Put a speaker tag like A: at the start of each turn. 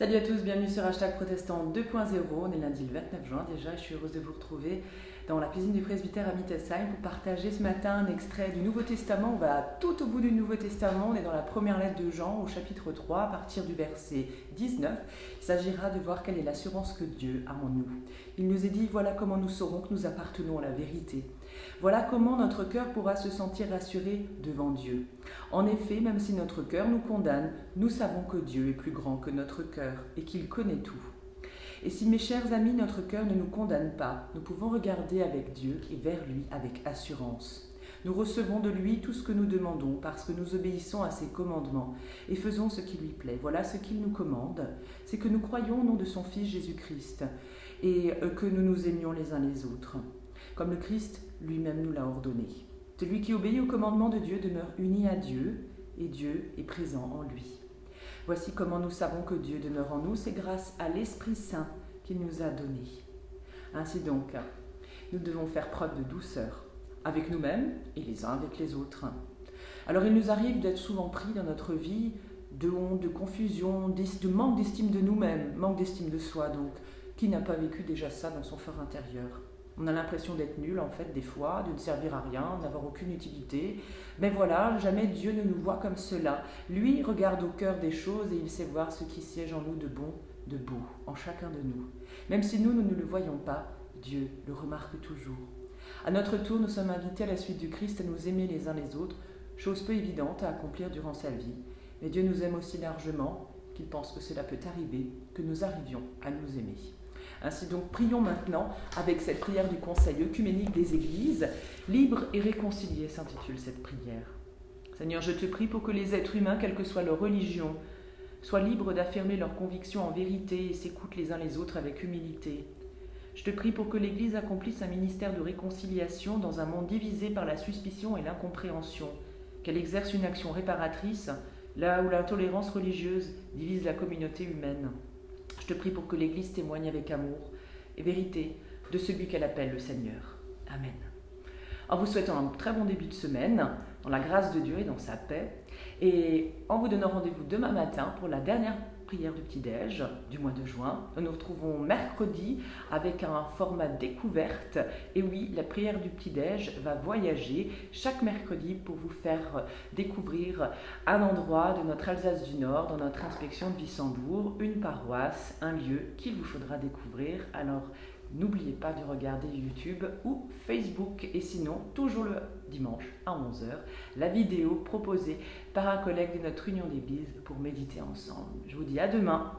A: Salut à tous, bienvenue sur Hashtag Protestant 2.0. On est lundi le 29 juin déjà et je suis heureuse de vous retrouver dans la cuisine du presbytère à Mittelsheim pour partager ce matin un extrait du Nouveau Testament. On va tout au bout du Nouveau Testament, on est dans la première lettre de Jean au chapitre 3 à partir du verset 19. Il s'agira de voir quelle est l'assurance que Dieu a en nous. Il nous est dit, voilà comment nous saurons que nous appartenons à la vérité. Voilà comment notre cœur pourra se sentir rassuré devant Dieu. En effet, même si notre cœur nous condamne, nous savons que Dieu est plus grand que notre cœur et qu'il connaît tout. Et si, mes chers amis, notre cœur ne nous condamne pas, nous pouvons regarder avec Dieu et vers lui avec assurance. Nous recevons de lui tout ce que nous demandons parce que nous obéissons à ses commandements et faisons ce qui lui plaît. Voilà ce qu'il nous commande, c'est que nous croyons au nom de son Fils Jésus-Christ et que nous nous aimions les uns les autres, comme le Christ lui-même nous l'a ordonné. Celui qui obéit au commandement de Dieu demeure uni à Dieu et Dieu est présent en lui. Voici comment nous savons que Dieu demeure en nous, c'est grâce à l'Esprit Saint qu'il nous a donné. Ainsi donc, nous devons faire preuve de douceur avec nous-mêmes et les uns avec les autres. Alors il nous arrive d'être souvent pris dans notre vie de honte, de confusion, de manque d'estime de nous-mêmes, manque d'estime de soi. Donc, qui n'a pas vécu déjà ça dans son fort intérieur ? On a l'impression d'être nul en fait des fois, de ne servir à rien, d'avoir aucune utilité. Mais voilà, jamais Dieu ne nous voit comme cela. Lui regarde au cœur des choses et il sait voir ce qui siège en nous de bon, de beau, en chacun de nous. Même si nous ne le voyons pas, Dieu le remarque toujours. À notre tour, nous sommes invités à la suite du Christ à nous aimer les uns les autres, chose peu évidente à accomplir durant sa vie. Mais Dieu nous aime aussi largement qu'il pense que cela peut arriver, que nous arrivions à nous aimer. Ainsi donc, prions maintenant avec cette prière du Conseil œcuménique des Églises. Libre et réconcilié s'intitule cette prière. Seigneur, je te prie pour que les êtres humains, quelle que soit leur religion, soient libres d'affirmer leurs convictions en vérité et s'écoutent les uns les autres avec humilité. Je te prie pour que l'Église accomplisse un ministère de réconciliation dans un monde divisé par la suspicion et l'incompréhension, qu'elle exerce une action réparatrice là où l'intolérance religieuse divise la communauté humaine. Je te prie pour que l'Église témoigne avec amour et vérité de celui qu'elle appelle le Seigneur. Amen. En vous souhaitant un très bon début de semaine, dans la grâce de Dieu et dans sa paix, et en vous donnant rendez-vous demain matin pour la dernière prière du petit-déj du mois de juin. Nous nous retrouvons mercredi avec un format découverte. Et oui, la prière du petit-déj va voyager chaque mercredi pour vous faire découvrir un endroit de notre Alsace du Nord, dans notre inspection de Wissembourg, une paroisse, un lieu qu'il vous faudra découvrir. Alors, n'oubliez pas de regarder YouTube ou Facebook et sinon, toujours le dimanche à 11h, la vidéo proposée par un collègue de notre Union d'Église pour méditer ensemble. Je vous dis à demain.